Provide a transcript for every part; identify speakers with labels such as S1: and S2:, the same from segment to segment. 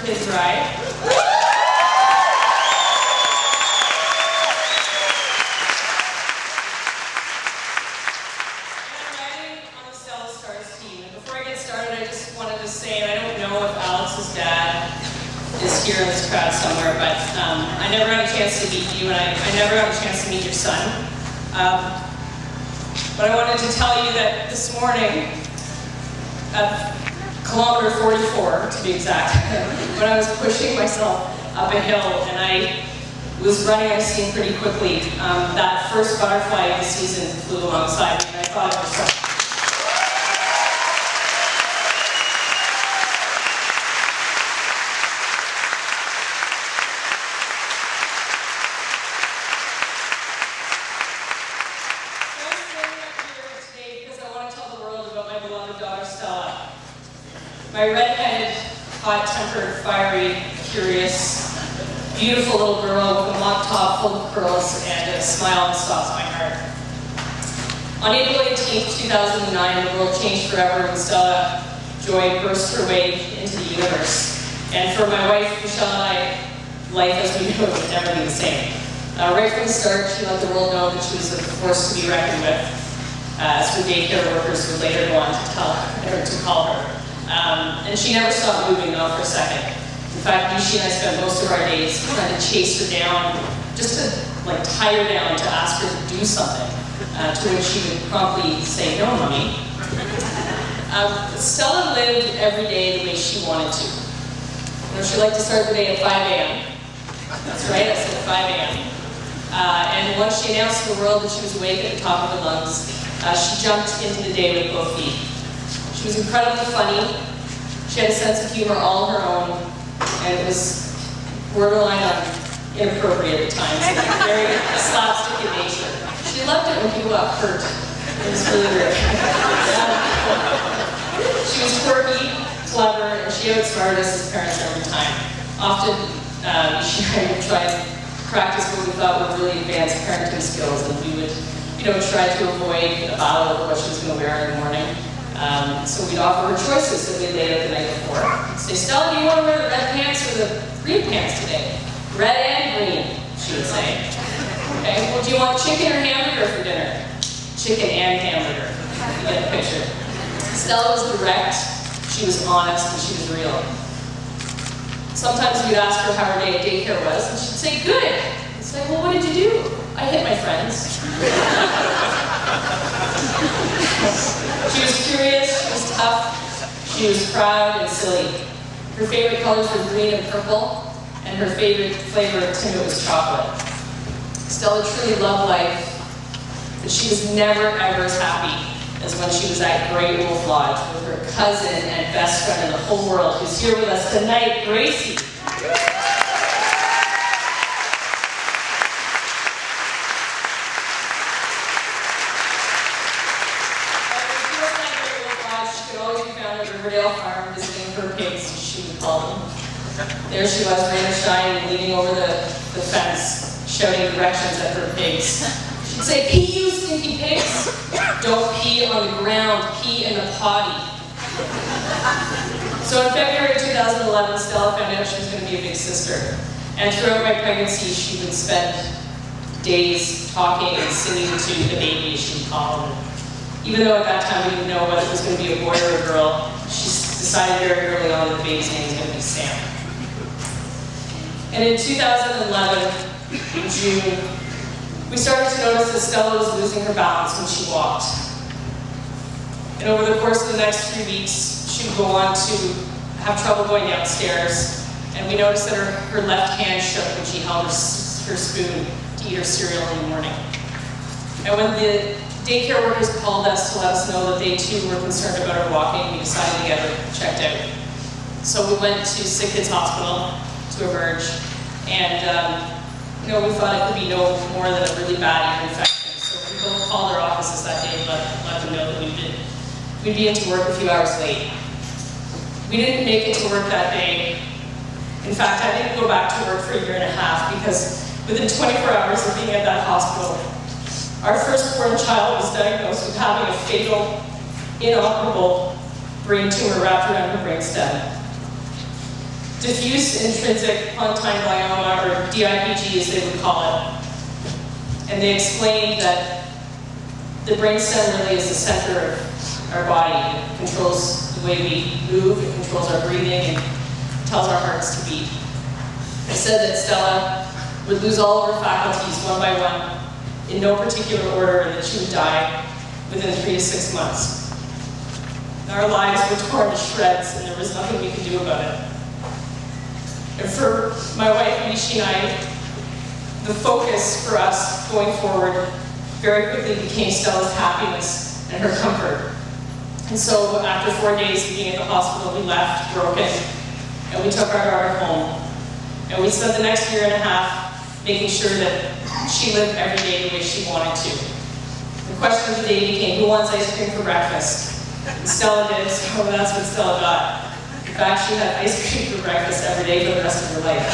S1: kids ride. I just wanted to say, and I don't know if Alex's dad is here in this crowd somewhere, but I never had a chance to meet you, and I never had a chance to meet your son. But I wanted to tell you that this morning, at kilometer 44 to be exact, when I was pushing myself up a hill and I was running a scene pretty quickly, that first butterfly of the season flew alongside me, and I thought it was so. My redheaded, hot-tempered, fiery, curious, beautiful little girl with a mop top full of curls and a smile that stops my heart. On April 18th, 2009, the world changed forever when Stella Joy burst her way into the universe. And for my wife, Michelle, and I, life as we knew it would never be the same. Right from the start, she let the world know that she was a force to be reckoned with, as her daycare workers would later go on to call her. And she never stopped moving, not for a second. In fact, Nishi and I spent most of our days trying to chase her down, just to tie her down to ask her to do something, to which she would promptly say, "No, Mommy." Stella lived every day the way she wanted to. She liked to start the day at 5 a.m. That's right, I said 5 a.m. And once she announced to the world that she was awake at the top of her lungs, she jumped into the day with both feet. She was incredibly funny. She had a sense of humor all her own, and it was borderline on inappropriate at times, and very slapstick in nature. She loved it when people got hurt. It was really weird. She was quirky, clever, and she outsmarted us as parents every time. Often, she and I would try and practice what we thought were really advanced parenting skills, and we would, try to avoid a battle over what she was going to wear in the morning. So we'd offer her choices that we laid out the night before. Say, "Stella, do you want to wear the red pants or the green pants today?" "Red and green," she would say. "Okay, well, do you want chicken or hamburger for dinner?" "Chicken and hamburger." You get a picture. Stella was direct, she was honest, and she was real. Sometimes we'd ask her how her day at daycare was, and she'd say, "Good." I'd say, "Well, what did you do?" "I hit my friends." She was curious, she was tough, she was proud and silly. Her favorite colors were green and purple, and her favorite flavor of Timbit was chocolate. Stella truly loved life, but she was never ever as happy as when she was at Great Wolf Lodge with her cousin and best friend in the whole world, who's here with us tonight, Gracie. Farm visiting her pigs, as she would call them. There she was, rain or shine, leaning over the fence, shouting directions at her pigs. She'd say, "Pee, you stinky pigs! Don't pee on the ground, pee in the potty." So in February 2011, Stella found out she was going to be a big sister. And throughout my pregnancy, she would spend days talking and singing to the baby, as she'd call him. Even though at that time we didn't know whether it was going to be a boy or a girl, she decided very early on that the baby's name was going to be Sam. And in 2011, in June, we started to notice that Stella was losing her balance when she walked. And over the course of the next 3 weeks, she would go on to have trouble going downstairs. And we noticed that her left hand shook when she held her spoon to eat her cereal in the morning. And when the daycare workers called us to let us know that they too were concerned about her walking, we decided to get her checked out. So we went to Sick Kids Hospital to emerge, and we thought it could be no more than a really bad ear infection. So we both called our offices that day and let them know that we'd be into work a few hours late. We didn't make it to work that day. In fact, I didn't go back to work for a year and a half because within 24 hours of being at that hospital, our firstborn child was diagnosed with having a fatal, inoperable brain tumor wrapped around her brainstem. diffuse intrinsic pontine glioma, or DIPG as they would call it. And they explained that the brainstem really is the center of our body. It controls the way we move, it controls our breathing, and tells our hearts to beat. They said that Stella would lose all of her faculties one by one, in no particular order, and that she would die within 3 to 6 months. Our lives were torn to shreds, and there was nothing we could do about it. And for my wife, Mishi, and I, the focus for us going forward very quickly became Stella's happiness and her comfort. And so after 4 days of being at the hospital, we left broken, and we took our daughter home. And we spent the next 1.5 years making sure that she lived every day the way she wanted to. The question of the day became, who wants ice cream for breakfast? And Stella did, so that's what Stella got. In fact, she had ice cream for breakfast every day for the rest of her life.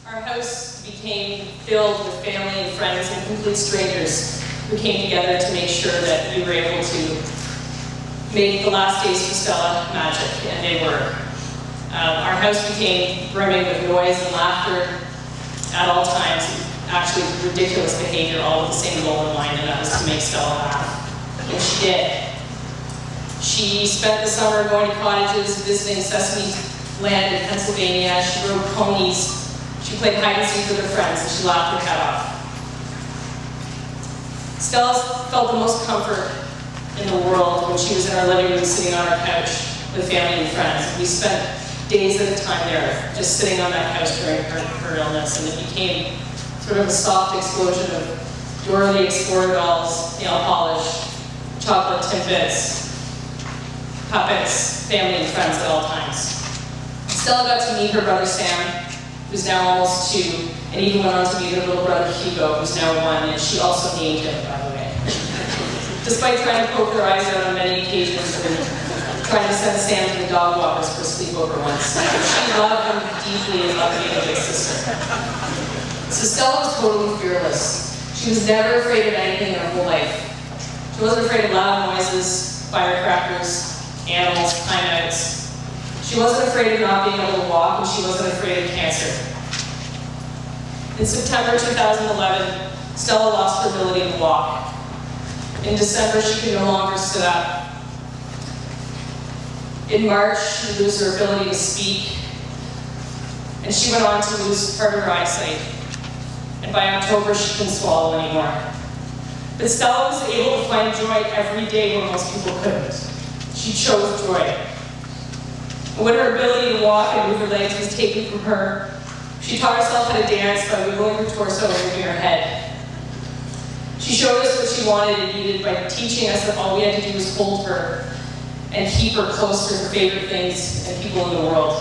S1: Our house became filled with family and friends and complete strangers who came together to make sure that we were able to make the last days for Stella magic, and they were. Our house became brimming with noise and laughter at all times, actually ridiculous behavior, all with the same goal in mind, and that was to make Stella laugh. And she did. She spent the summer going to cottages, visiting Sesame Land in Pennsylvania. She rode ponies. She played hide and seek with her friends, and she laughed her head off. Stella felt the most comfort in the world when she was in our living room sitting on our couch with family and friends. We spent days at a time there, just sitting on that couch during her illness, and it became sort of a soft explosion of Dora the Explorer dolls, nail polish, chocolate Timbits, puppets, family and friends at all times. Stella got to meet her brother Sam, who's now almost 2, and even went on to meet her little brother Hugo, who's now 1, and she also named him, by the way. Despite trying to poke her eyes out on many occasions and trying to send Sam to the dog walkers for a sleepover once, she loved him deeply and loved being a big sister. So Stella was totally fearless. She was never afraid of anything in her whole life. She wasn't afraid of loud noises, firecrackers, animals, timeouts. She wasn't afraid of not being able to walk, and she wasn't afraid of cancer. In September 2011, Stella lost her ability to walk. In December, she could no longer sit up. In March, she would lose her ability to speak, and she went on to lose part of her eyesight. And by October, she couldn't swallow anymore. But Stella was able to find joy every day where most people couldn't. She chose joy. And when her ability to walk and move her legs was taken from her, she taught herself how to dance by wiggling her torso and moving her head. She showed us what she wanted and needed by teaching us that all we had to do was hold her and keep her close to her favorite things and people in the world.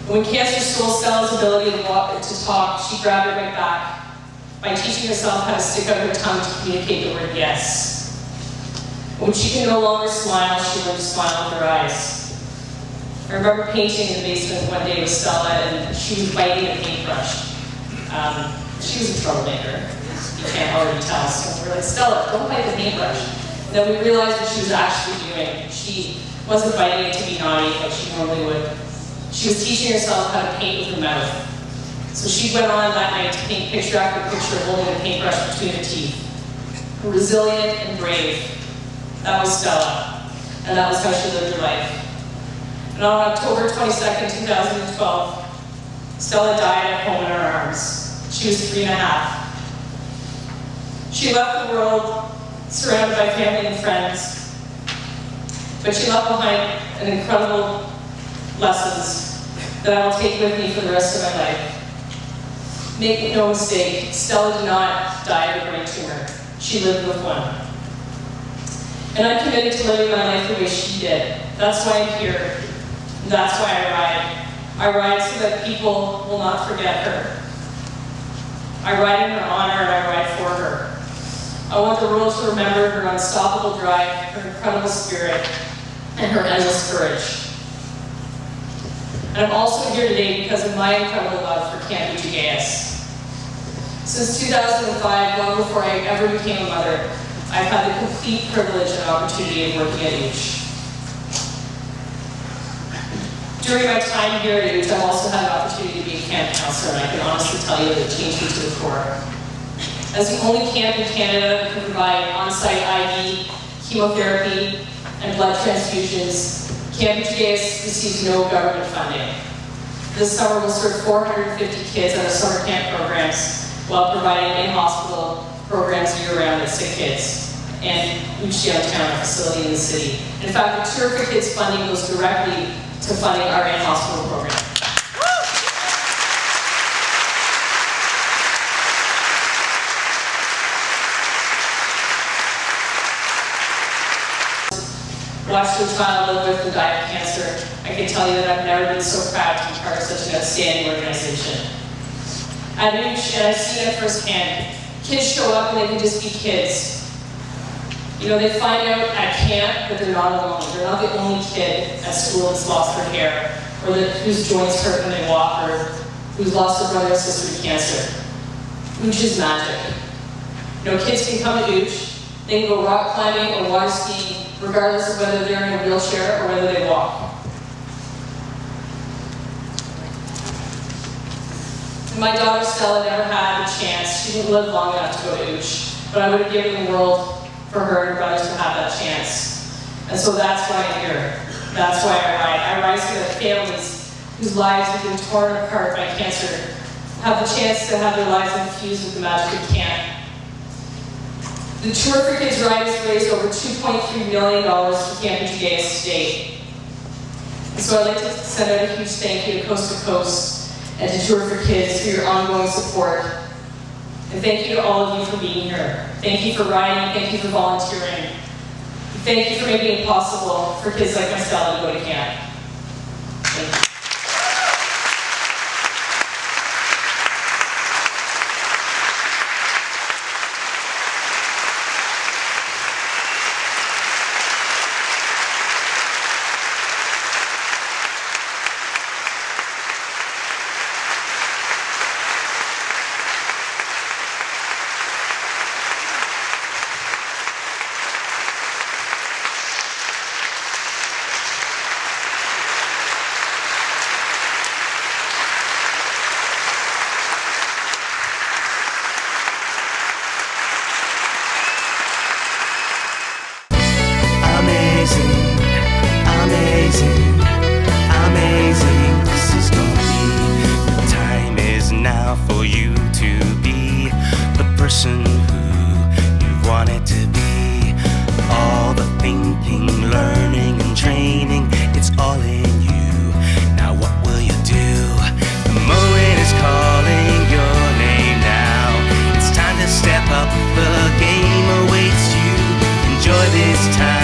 S1: When cancer stole Stella's ability to talk, she grabbed it right back by teaching herself how to stick out her tongue to communicate the word yes. When she could no longer smile, she learned to smile with her eyes. I remember painting in the basement one day with Stella, and she was biting a paintbrush. She was a troublemaker. You can't already tell. So we're like, Stella, don't bite the paintbrush. And then we realized what she was actually doing. She wasn't biting it to be naughty like she normally would. She was teaching herself how to paint with her mouth. So she went on that night to paint picture after picture, holding a paintbrush between her teeth. Resilient and brave. That was Stella. And that was how she lived her life. And on October 22nd, 2012, Stella died at home in our arms. She was 3.5. She left the world surrounded by family and friends, but she left behind an incredible lessons that I will take with me for the rest of my life. Make no mistake, Stella did not die of a brain tumor. She lived with one. And I'm committed to living my life the way she did. That's why I'm here. That's why I ride. I ride so that people will not forget her. I ride in her honor and I ride for her. I want the world to remember her unstoppable drive, her incredible spirit, and her endless courage. And I'm also here today because of my incredible love for Camp Uchigaeus. Since 2005, long before I ever became a mother, I've had the complete privilege and opportunity of working at UCH. During my time here at UCH, I've also had an opportunity to be a camp counselor, and I can honestly tell you that it changed me to the core. As the only camp in Canada that can provide on-site IV, chemotherapy, and blood transfusions, Camp Uchigaeus receives no government funding. This summer we'll serve 450 kids at our summer camp programs while providing in-hospital programs year-round at Sick Kids and UCH Downtown, a facility in the city. In fact, the Tour for Kids funding goes directly to funding our in-hospital program. Watched a child live with and die of cancer. I can tell you that I've never been so proud to be part of such an outstanding organization. At UCH, and I've seen it firsthand, kids show up and they can just be kids. You know, they find out at camp that they're not alone. They're not the only kid at school that's lost their hair, or whose joints hurt when they walk, or who's lost their brother or sister to cancer. UCH is magic. You know, kids can come to UCH, they can go rock climbing or water skiing, regardless of whether they're in a wheelchair or whether they walk. My daughter Stella never had a chance. She didn't live long enough to go to UCH, but I would have given the world for her and her brothers to have that chance. And so that's why I'm here. That's why I ride. I ride so that families whose lives have been torn apart by cancer have the chance to have their lives infused with the magic of camp. The Tour for Kids ride has raised over $2.3 million for Camp Uchigaeus to date. And so I'd like to send out a huge thank you to Coast to Coast and to Tour for Kids for your ongoing support. And thank you to all of you for being here. Thank you for riding, thank you for volunteering. Thank you for making it possible for kids like myself to go to camp. Thank you.
S2: person who you wanted to be. All the thinking, learning, and training, it's all in you. Now what will you do? The moment is calling your name now. It's time to step up, the game awaits you. Enjoy this time.